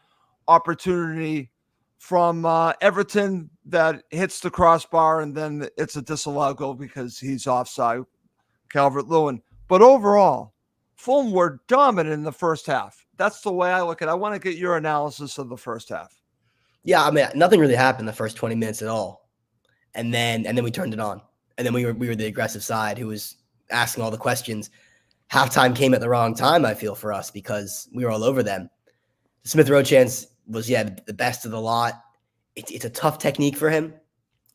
opportunity from Everton that hits the crossbar, and then it's a disallowed goal because he's offside, Calvert-Lewin. But overall, Fulham were dominant in the first half. That's the way I look at it. I want to get your analysis of the first half. Yeah, I mean, nothing really happened the first 20 minutes at all. And then we turned it on. And then we were the aggressive side who was asking all the questions. Halftime came at the wrong time, I feel, for us, because we were all over them. The Smith Rowe chance was, the best of the lot. It's a tough technique for him.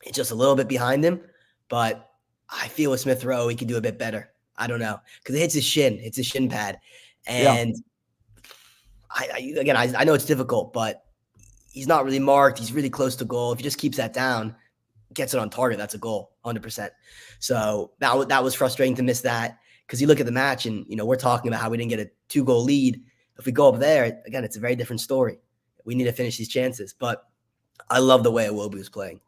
It's just a little bit behind him. But I feel with Smith Rowe, he can do a bit better. I don't know. Because it hits his shin. It's his shin pad. And I know it's difficult, but he's not really marked. He's really close to goal. If he just keeps that down, gets it on target, that's a goal, 100%. So that was frustrating to miss that, because you look at the match and, we're talking about how we didn't get a 2-goal lead. If we go up there, again, it's a very different story. We need to finish these chances. But I love the way Iwobi was playing.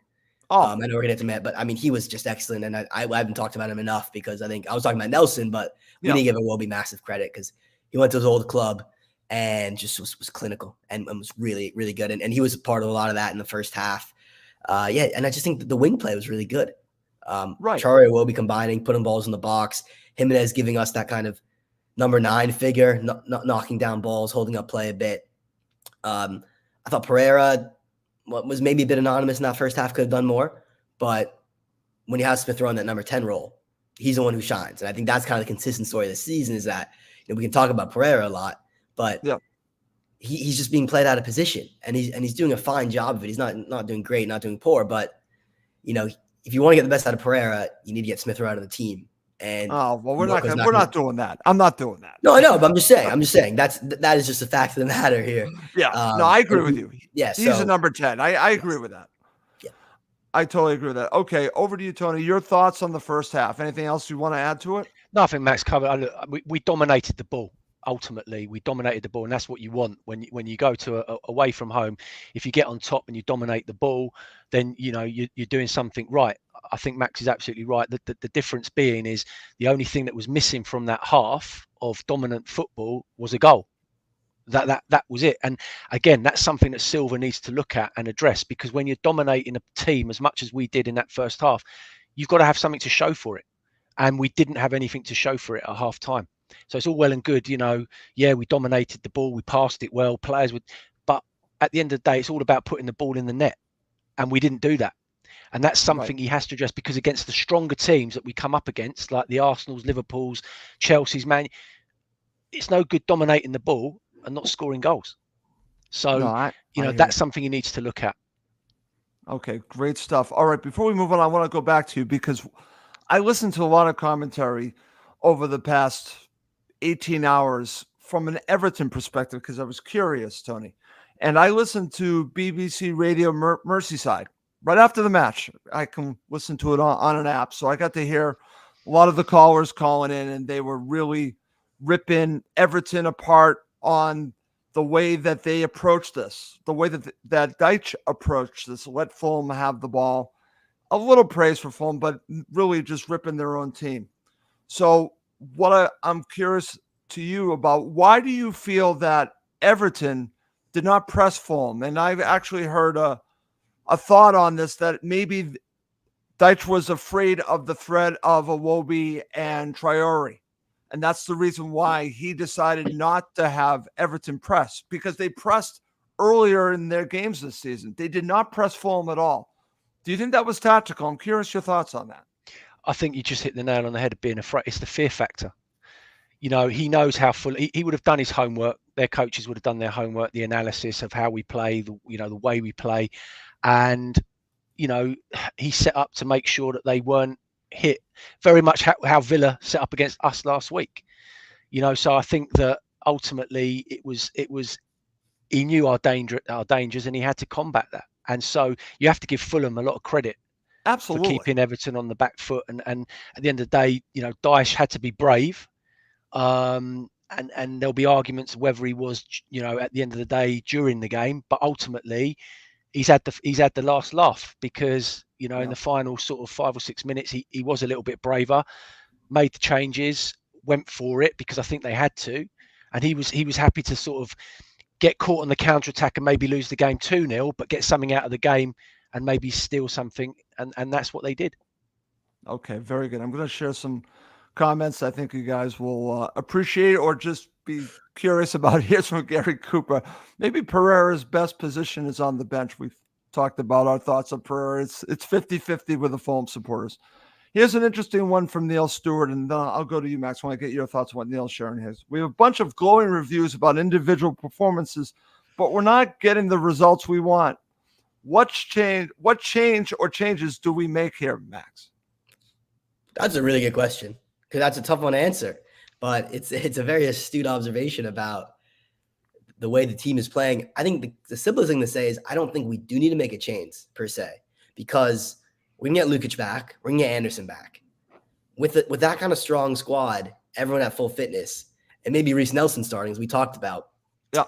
I know we're going to get to Matt, but I mean, he was just excellent. And I haven't talked about him enough, because I think I was talking about Nelson, but we need to give Iwobi massive credit, because he went to his old club and just was clinical and was really, really good. And he was a part of a lot of that in the first half. And I just think that the wing play was really good. Traore and Iwobi combining, putting balls in the box. Jimenez giving us that kind of number 9 figure, not knocking down balls, holding up play a bit. I thought Pereira was maybe a bit anonymous in that first half, could have done more. But when you have Smith Rowe in that number 10 role, he's the one who shines. And I think that's kind of the consistent story of the season, is that we can talk about Pereira a lot, but he's just being played out of position, and he's doing a fine job of it. He's not doing great, not doing poor, but if you want to get the best out of Pereira, you need to get Smith Rowe out of the team. And we're not doing that. I'm not doing that. No, I know, but I'm just saying that is just a fact of the matter here. I agree with you. Yeah, he's a number 10. I agree with that. Yeah, I totally agree with that. Okay, over to you, Tony. Your thoughts on the first half? Anything else you want to add to it? No, I think Max covered. We dominated the ball. Ultimately, we dominated the ball, and that's what you want when you go to away from home. If you get on top and you dominate the ball, then you're doing something right. I think Max is absolutely right. The difference being is the only thing that was missing from that half of dominant football was a goal. That was it. And again, that's something that Silva needs to look at and address, because when you're dominating a team as much as we did in that first half, you've got to have something to show for it. And we didn't have anything to show for it at half time. So it's all well and good, we dominated the ball, we passed it well, but at the end of the day, it's all about putting the ball in the net. And we didn't do that. And that's something he has to address, because against the stronger teams that we come up against, like the Arsenals, Liverpools, Chelsea's, Man, it's no good dominating the ball and not scoring goals. So, that's something he needs to look at. Okay, great stuff. All right, before we move on, I want to go back to you, because I listened to a lot of commentary over the past 18 hours from an Everton perspective, because I was curious, Tony. And I listened to BBC Radio Merseyside right after the match. I can listen to it on an app. So I got to hear a lot of the callers calling in, and they were really ripping Everton apart on the way that they approached this, the way that Deitch approached this, let Fulham have the ball. A little praise for Fulham, but really just ripping their own team. So I'm curious to you about, why do you feel that Everton did not press Fulham? And I've actually heard a thought on this, that maybe Deitch was afraid of the threat of Iwobi and Traore. And that's the reason why he decided not to have Everton press, because they pressed earlier in their games this season. They did not press Fulham at all. Do you think that was tactical? I'm curious your thoughts on that. I think you just hit the nail on the head of being afraid. It's the fear factor. He knows how he would have done his homework. Their coaches would have done their homework, the analysis of how we play, the way we play. And, he set up to make sure that they weren't hit, very much how Villa set up against us last week. So I think that ultimately it was he knew our dangers, and he had to combat that. And so you have to give Fulham a lot of credit. Absolutely. For keeping Everton on the back foot. And at the end of the day, Dyche had to be brave. And there'll be arguments whether he was, at the end of the day during the game, but ultimately he's had the last laugh, because, in the final sort of 5 or 6 minutes, he was a little bit braver, made the changes, went for it, because I think they had to. And he was happy to sort of get caught on the counter-attack and maybe lose the game 2-0, but get something out of the game and maybe steal something. And that's what they did. Okay, very good. I'm going to share some comments I think you guys will appreciate or just be curious about. Here's from Gary Cooper. Maybe Pereira's best position is on the bench. We've talked about our thoughts on Pereira. It's 50-50 with the Fulham supporters. Here's an interesting one from Neil Stewart, and then I'll go to you, Max, when I get your thoughts on what Neil's sharing here. We have a bunch of glowing reviews about individual performances, but we're not getting the results we want. What change or changes do we make here, Max? That's a really good question, because that's a tough one to answer. but it's a very astute observation about the way the team is playing. I think the simplest thing to say is I don't think we do need to make a change per se, because we can get Lukic back, we can get Anderson back. With that kind of strong squad, everyone at full fitness, and maybe Reece Nelson starting, as we talked about. Yeah,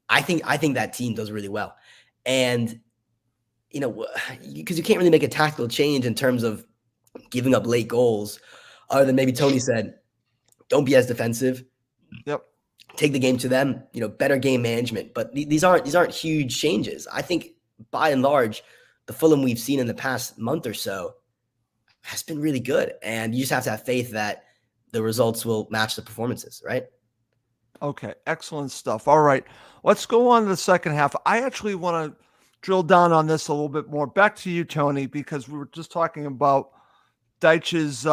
I think that team does really well, and because you can't really make a tactical change in terms of giving up late goals, other than maybe Tony said, don't be as defensive. Yep. Take the game to them, better game management. But these aren't huge changes. I think by and large, the Fulham we've seen in the past month or so has been really good. And you just have to have faith that the results will match the performances, right? Okay, excellent stuff. All right, let's go on to the second half. I actually want to drill down on this a little bit more. Back to you, Tony, because we were just talking about Deitch's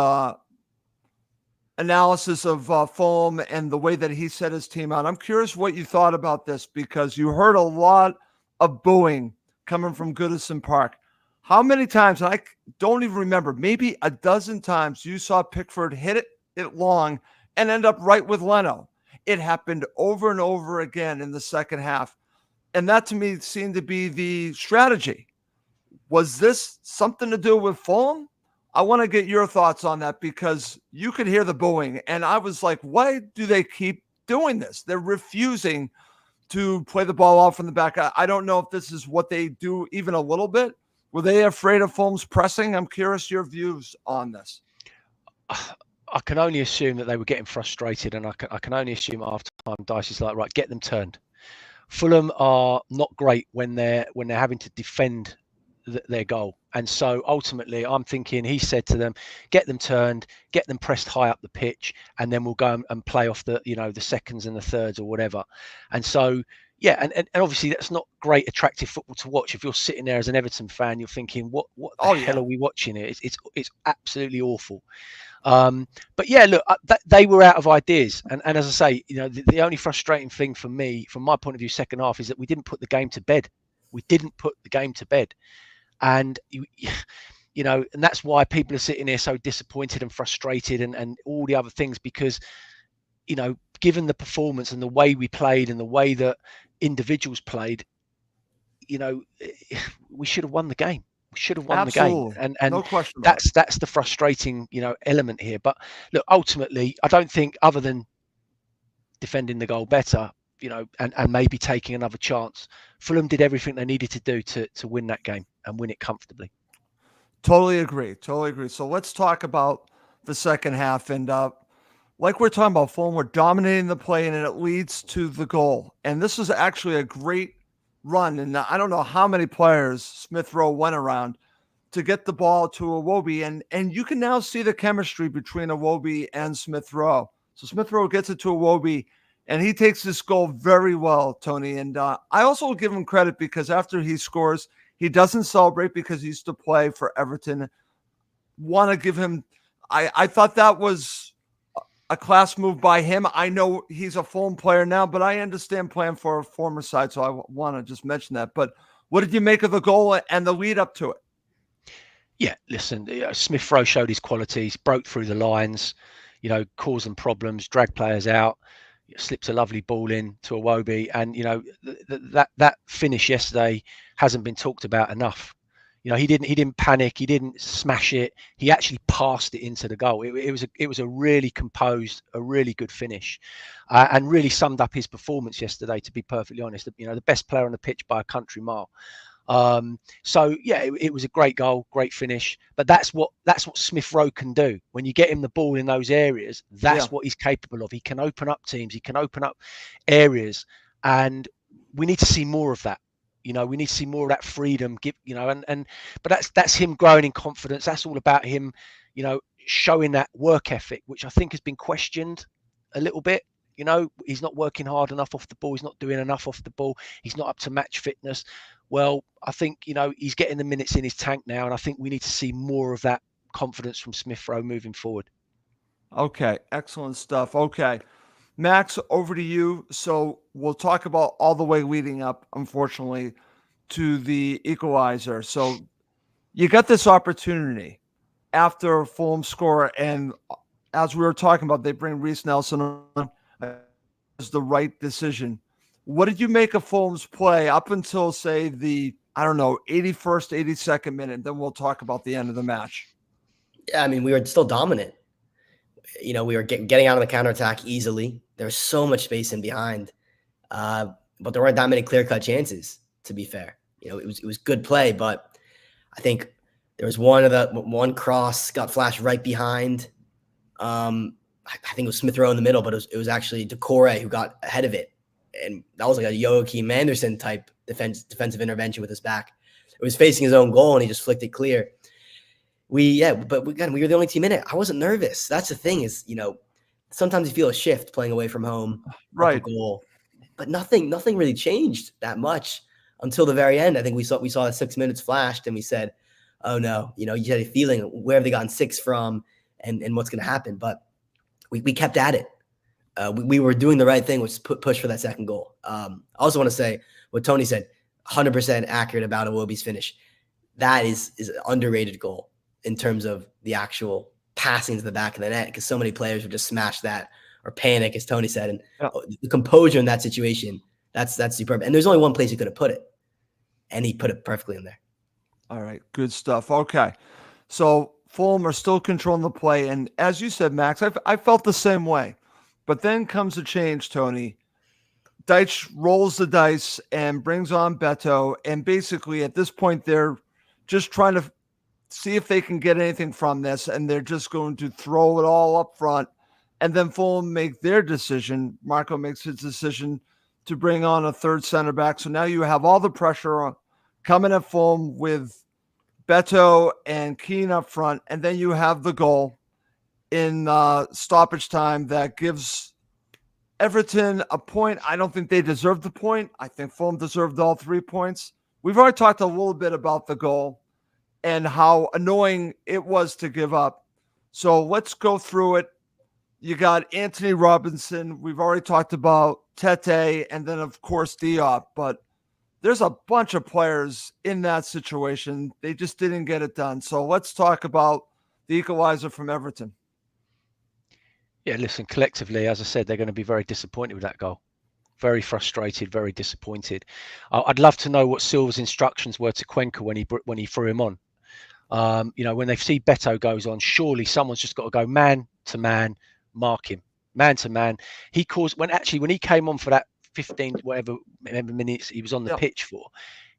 analysis of Fulham and the way that he set his team out. I'm curious what you thought about this, because you heard a lot of booing coming from Goodison Park. How many times, and I don't even remember, maybe a dozen times you saw Pickford hit it long and end up right with Leno. It happened over and over again in the second half. And that to me seemed to be the strategy. Was this something to do with Fulham? I want to get your thoughts on that, because you could hear the booing. And I was like, why do they keep doing this? They're refusing to play the ball off from the back. I don't know if this is what they do even a little bit. Were they afraid of Fulham's pressing? I'm curious your views on this. I can only assume that they were getting frustrated, and I can only assume after time Dyche is like, right, get them turned. Fulham are not great when they're having to defend their goal, and so ultimately I'm thinking he said to them, get them turned, get them pressed high up the pitch, and then we'll go and play off the the seconds and the thirds or whatever. And so yeah, and obviously that's not great attractive football to watch. If you're sitting there as an Everton fan, you're thinking, what the hell are we watching here? It's absolutely awful. But yeah, look, they were out of ideas, and as I say, the only frustrating thing for me, from my point of view, second half, is that we didn't put the game to bed. And and that's why people are sitting here so disappointed and frustrated and all the other things, because given the performance and the way we played and the way that individuals played, we should have won the game. We should have won Absolutely. the game, and no question that's the frustrating element here. But look, ultimately, I don't think, other than defending the goal better, and maybe taking another chance, Fulham did everything they needed to do to win that game and win it comfortably. Totally agree. So let's talk about the second half. And like we're talking about, Fulham were dominating the play, and it leads to the goal. And this was actually a great run. And I don't know how many players Smith Rowe went around to get the ball to Iwobi. And you can now see the chemistry between Iwobi and Smith Rowe. So Smith Rowe gets it to Iwobi, and he takes this goal very well, Tony. And I also will give him credit, because after he scores, he doesn't celebrate, because he used to play for Everton. Want to give him, I thought that was a class move by him. I know he's a Fulham player now, but I understand playing for a former side, so I want to just mention that. But what did you make of the goal and the lead up to it? Yeah, listen, Smith Rowe showed his qualities, broke through the lines, causing problems, dragged players out, slips a lovely ball in to Iwobi, and that finish yesterday hasn't been talked about enough. He didn't panic, he didn't smash it, he actually passed it into the goal. It was a really composed, a really good finish, and really summed up his performance yesterday, to be perfectly honest. The best player on the pitch by a country mile. So yeah, it was a great goal, great finish. But that's what Smith Rowe can do. When you get him the ball in those areas, that's what he's capable of. He can open up teams, he can open up areas, and we need to see more of that. We need to see more of that freedom. But that's him growing in confidence. That's all about him, showing that work ethic, which I think has been questioned a little bit. He's not working hard enough off the ball. He's not doing enough off the ball. He's not up to match fitness. Well, I think, he's getting the minutes in his tank now, and I think we need to see more of that confidence from Smith Rowe moving forward. Okay, excellent stuff. Okay, Max, over to you. So we'll talk about all the way leading up, unfortunately, to the equalizer. So you got this opportunity after Fulham score, and as we were talking about, they bring Reece Nelson on as the right decision. What did you make of Fulham's play up until, say, the, I don't know, 81st, 82nd minute? Then we'll talk about the end of the match. Yeah, I mean, we were still dominant. We were getting out on the counterattack easily. There was so much space in behind, but there weren't that many clear-cut chances, to be fair. It was good play, but I think there was one cross got flashed right behind. I think it was Smith Rowe in the middle, but it was actually Decore who got ahead of it. And that was like a Joachim Anderson type defensive intervention with his back. It was facing his own goal, and he just flicked it clear. We were the only team in it. I wasn't nervous. That's the thing is, sometimes you feel a shift playing away from home, right? Goal, but nothing really changed that much until the very end. I think we saw 6 minutes flashed, and we said, "Oh no!" You had a feeling, where have they gotten 6 from, and what's going to happen? But we kept at it. We were doing the right thing, which is push for that second goal. I also want to say what Tony said, 100% accurate about Iwobi's finish. That is an underrated goal in terms of the actual passing to the back of the net, because so many players would just smash that or panic, as Tony said. And the composure in that situation, that's superb. And there's only one place he could have put it, and he put it perfectly in there. All right, good stuff. Okay, so Fulham are still controlling the play, and as you said, Max, I felt the same way. But then comes a change, Tony. Deitch rolls the dice and brings on Beto, and basically at this point they're just trying to see if they can get anything from this, and they're just going to throw it all up front. And then Fulham make their decision. Marco makes his decision to bring on a third center back. So now you have all the pressure coming at Fulham with Beto and Keane up front, and then you have the goal in stoppage time that gives Everton a point. I don't think they deserved the point. I think Fulham deserved all 3 points. We've already talked a little bit about the goal and how annoying it was to give up. So let's go through it. You got Anthony Robinson. We've already talked about Tete, and then, of course, Diop. But there's a bunch of players in that situation. They just didn't get it done. So let's talk about the equalizer from Everton. Yeah, listen, collectively, as I said, they're going to be very disappointed with that goal. Very frustrated, very disappointed. I'd love to know what Silva's instructions were to Cuenca when he threw him on. When they see Beto goes on, surely someone's just got to go man to man, mark him, man to man. When he came on for that 15 minutes he was on the pitch for,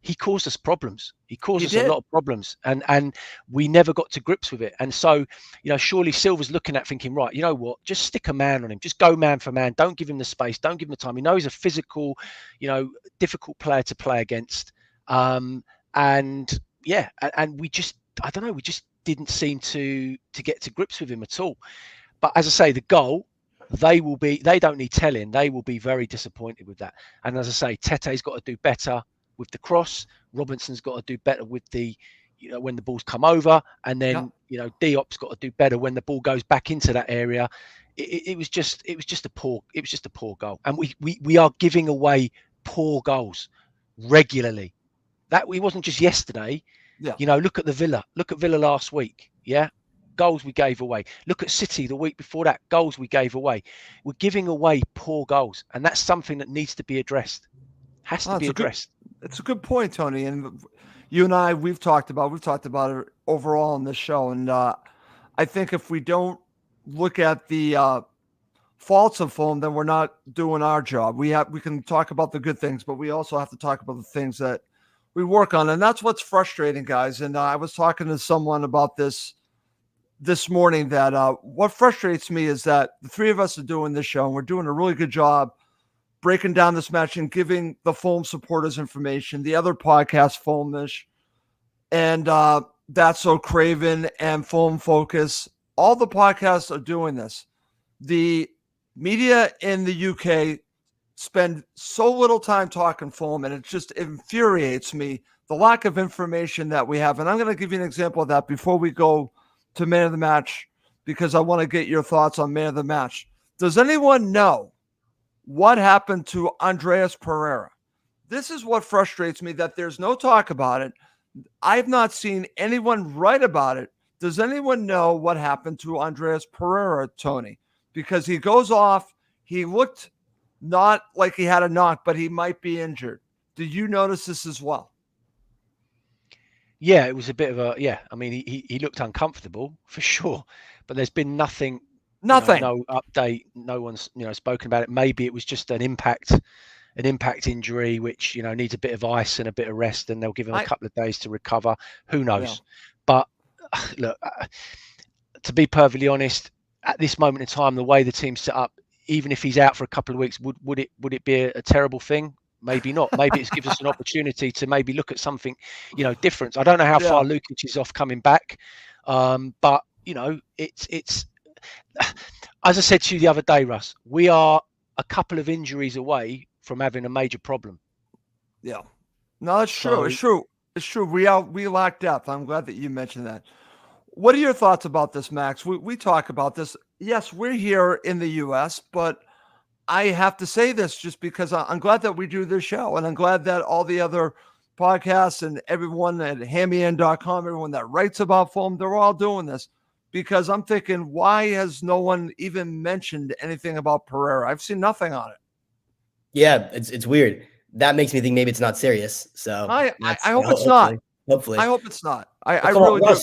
he caused us problems. He caused us a lot of problems, and we never got to grips with it. And so, surely Silva's looking at thinking, right, you know what, just stick a man on him, just go man for man. Don't give him the space, don't give him the time. He knows he's a physical, difficult player to play against. And we just, I don't know, we just didn't seem to get to grips with him at all. But as I say, the goal, they don't need telling. They will be very disappointed with that. And as I say, Tete's got to do better with the cross. Robinson's got to do better with the, when the balls come over, and then Diop's got to do better when the ball goes back into that area. It was just a poor goal, and we are giving away poor goals regularly. That we wasn't just yesterday. Yeah. Look at Villa last week. Yeah. Goals we gave away. Look at City the week before that. Goals we gave away. We're giving away poor goals, and that's something that needs to be addressed. Has to be addressed. It's a good point, Tony. And you and I, we've talked about it overall on this show. And I think if we don't look at the faults of Fulham, then we're not doing our job. We can talk about the good things, but we also have to talk about the things that we work on. And that's what's frustrating, guys. And I was talking to someone about this morning, that what frustrates me is that the three of us are doing this show, and we're doing a really good job breaking down this match and giving the Fulham supporters information. The other podcast, Fulhamish, and That's So Craven and Fulham Focus, all the podcasts are doing this. The media in the UK spend so little time talking Fulham, and it just infuriates me, the lack of information that we have. And I'm going to give you an example of that before we go to man of the match, because I want to get your thoughts on man of the match. Does anyone know what happened to Andreas Pereira? This is what frustrates me, that there's no talk about it. I've not seen anyone write about it Does anyone know what happened to Andreas Pereira, Tony? Because he goes off. He looked not like he had a knock, but he might be injured. Did you notice this as well? Yeah, it was a bit of I mean, he looked uncomfortable for sure, but there's been nothing, Nothing. no update. No one's, spoken about it. Maybe it was just an impact injury, which, needs a bit of ice and a bit of rest, and they'll give him a couple of days to recover. Who knows? Yeah. But look, to be perfectly honest, at this moment in time, the way the team's set up, even if he's out for a couple of weeks, would it be a terrible thing? Maybe not. Maybe it gives us an opportunity to maybe look at something, different. I don't know how far Lukic is off coming back, but it's as I said to you the other day, Russ. We are a couple of injuries away from having a major problem. Yeah, no, that's true. It's true. It's true. We lack depth. I'm glad that you mentioned that. What are your thoughts about this, Max? We talk about this. Yes, we're here in the U.S., but I have to say this just because I'm glad that we do this show, and I'm glad that all the other podcasts and everyone at hammyend.com, everyone that writes about Fulham, they're all doing this because I'm thinking, why has no one even mentioned anything about Pereira? I've seen nothing on it. Yeah, it's weird. That makes me think maybe it's not serious. So I hope it's not. Hopefully. I hope it's not. I really do.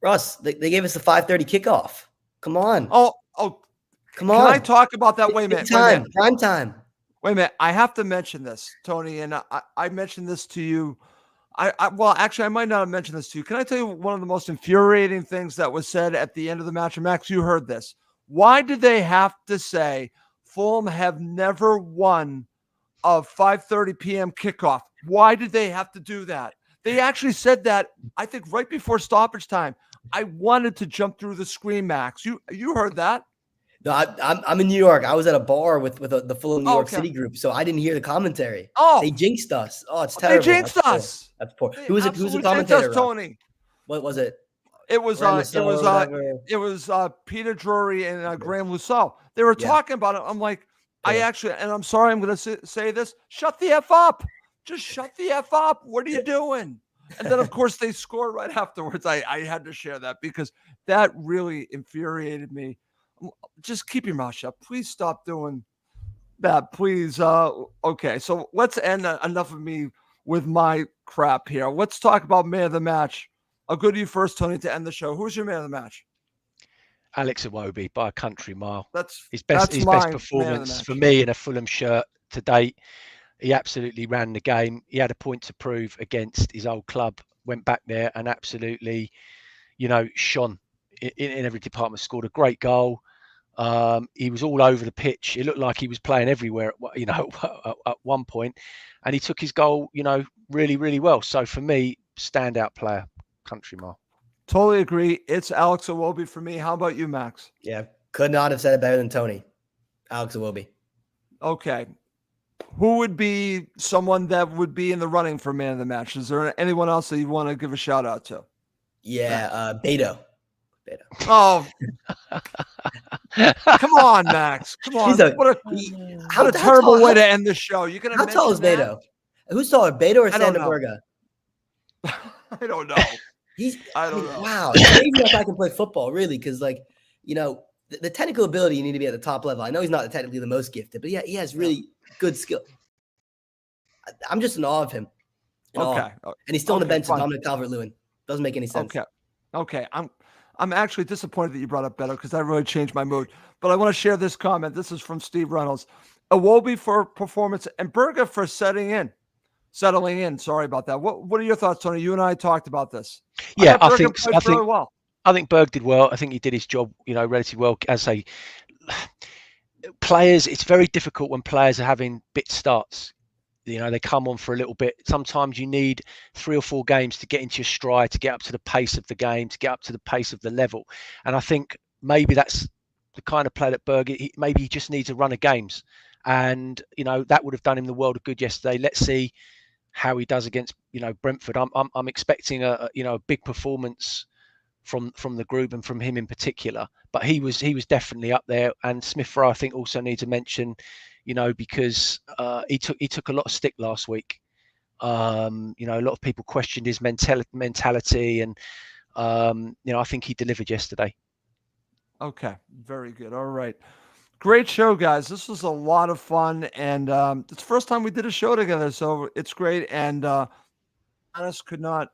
Russ, they gave us the 5:30 kickoff. Come on. Oh, come on. Can I talk about that? Wait a minute. Prime time. Wait a minute. I have to mention this, Tony, and I mentioned this to you. Well, actually, I might not have mentioned this to you. Can I tell you one of the most infuriating things that was said at the end of the match? And Max, you heard this. Why did they have to say Fulham have never won a 5:30 p.m. kickoff? Why did they have to do that? They actually said that, I think, right before stoppage time. I wanted to jump through the screen, Max. You heard that? No, I'm in New York. I was at a bar with the Fulham New York City group, so I didn't hear the commentary. Oh, they jinxed us. Oh, it's terrible. They jinxed us. That's poor. Who's the commentator? Tony. What was it? It was Peter Drury and Graham Lusso. They were talking about it. I'm like, and I'm sorry, I'm going to say this. Shut the F up. Just shut the F up. What are you doing? And then, of course, they scored right afterwards. I had to share that because that really infuriated me. Just keep your mouth shut. Please stop doing that. Please. Okay, so let's end enough of me with my crap here. Let's talk about man of the match. I'll go to you first, Tony, to end the show. Who's your man of the match? Alex Iwobi by a country mile. That's his best performance for me in a Fulham shirt to date. He absolutely ran the game. He had a point to prove against his old club. Went back there and absolutely, shone in every department. Scored a great goal. He was all over the pitch. It looked like he was playing everywhere, at one point, and he took his goal, really, really well. So for me, standout player, country mile. Totally agree. It's Alex Iwobi for me. How about you, Max? Yeah, could not have said it better than Tony. Alex Iwobi. Okay. Who would be someone that would be in the running for man of the match? Is there anyone else that you want to give a shout out to? Yeah, Beto. Oh, come on, Max. Come on. What a terrible way to end the show. You're gonna. How tall is Beto? Who's taller, Beto or Santaburga? I don't know. I don't know. Wow, it's crazy if I can play football, really, because the technical ability you need to be at the top level. I know he's not technically the most gifted, but yeah, he has really good skill. I'm just in awe of him. And he's still on the bench with Dominic Calvert-Lewin. Doesn't make any sense. Okay. I'm actually disappointed that you brought up Beto because that really changed my mood. But I want to share this comment. This is from Steve Reynolds. Iwobi for performance and Berger for settling in. Sorry about that. What are your thoughts, Tony? You and I talked about this. Yeah, I think really well. I think Berg did well. I think he did his job, relatively well. As players, it's very difficult when players are having bit starts. They come on for a little bit. Sometimes you need 3 or 4 games to get into your stride, to get up to the pace of the game, to get up to the pace of the level. And I think maybe that's the kind of player that Berg, maybe he just needs a run of games. And, that would have done him the world of good yesterday. Let's see how he does against, Brentford. I'm expecting a big performance from the group and from him in particular. But he was definitely up there. And Smith-Rowe, I think, also needs a mention, because he took a lot of stick last week. A lot of people questioned his mentality and I think he delivered yesterday. Okay, very good. All right. Great show, guys. This was a lot of fun, and it's the first time we did a show together, so it's great. And Giannis could not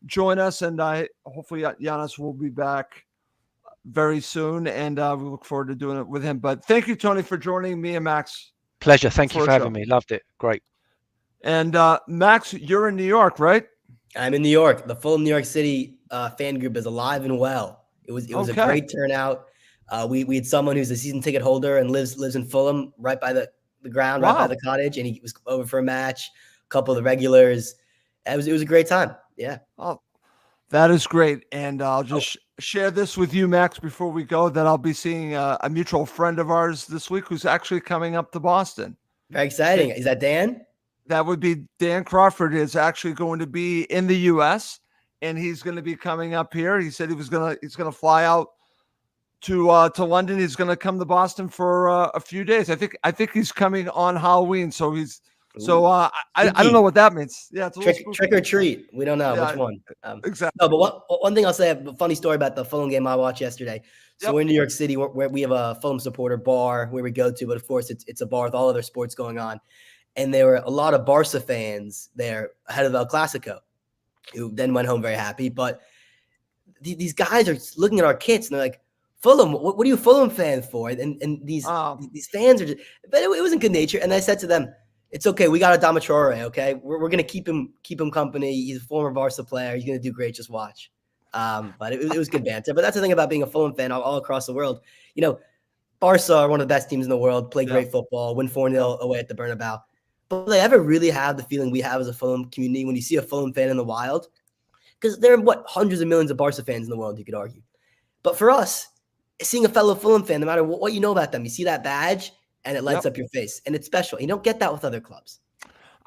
join us, and hopefully Giannis will be back very soon, and we look forward to doing it with him. But thank you, Tony, for joining me and Max. Pleasure. Thank you for having me. Loved it. Great. And Max, you're in New York, right? I'm in New York. The Fulham New York City fan group is alive and well. It was a great turnout. We had someone who's a season ticket holder and lives in Fulham, right by the ground, right by the Cottage, and he was over for a match. A couple of the regulars. It was a great time. Yeah. Oh, that is great. And I'll just share this with you, Max, before we go, that I'll be seeing a mutual friend of ours this week who's actually coming up to Boston. Very exciting. Is that Dan? That would be Dan Crawford. Is actually going to be in the U.S. and he's going to be coming up here. He said he's going to fly out to London. He's going to come to Boston for a few days. I think he's coming on Halloween. So he's I don't know what that means. Yeah, it's a trick or treat. We don't know which one. Exactly. No, but one thing I'll say, a funny story about the Fulham game I watched yesterday. So we're in New York City, where we have a Fulham supporter bar where we go to, but of course it's a bar with all other sports going on. And there were a lot of Barca fans there ahead of El Clasico, who then went home very happy. But these guys are looking at our kits and they're like, Fulham, what are you Fulham fans for? And these fans are just, but it wasn't good nature. And I said to them, it's okay. We got a Adama Traore, okay? We're going to keep him company. He's a former Barca player. He's going to do great. Just watch. But it was good banter. But that's the thing about being a Fulham fan all across the world. Barca are one of the best teams in the world, play great football, win 4-0 away at the Bernabeu. But will they ever really have the feeling we have as a Fulham community when you see a Fulham fan in the wild? Because there are, hundreds of millions of Barca fans in the world, you could argue. But for us, seeing a fellow Fulham fan, no matter what you know about them, you see that badge and it lights up your face. And it's special. You don't get that with other clubs.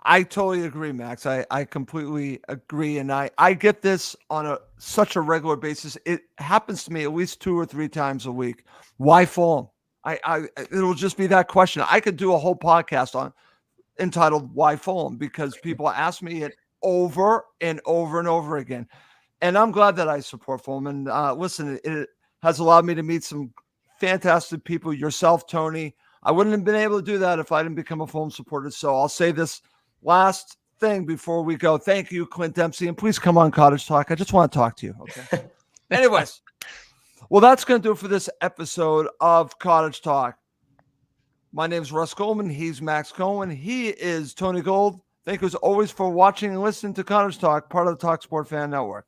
I totally agree, Max. I completely agree. And I get this on such a regular basis. It happens to me at least 2 or 3 times a week. Why Fulham? It'll just be that question. I could do a whole podcast entitled Why Fulham, because people ask me it over and over and over again. And I'm glad that I support Fulham. And listen, it has allowed me to meet some fantastic people, yourself, Tony. I wouldn't have been able to do that if I didn't become a Fulham supporter. So I'll say this last thing before we go. Thank you, Clint Dempsey. And please come on Cottage Talk. I just want to talk to you. Okay. Anyways, well, that's going to do it for this episode of Cottage Talk. My name is Russ Goldman. He's Max Cohen. He is Tony Gold. Thank you as always for watching and listening to Cottage Talk, part of the Talk Sport Fan Network.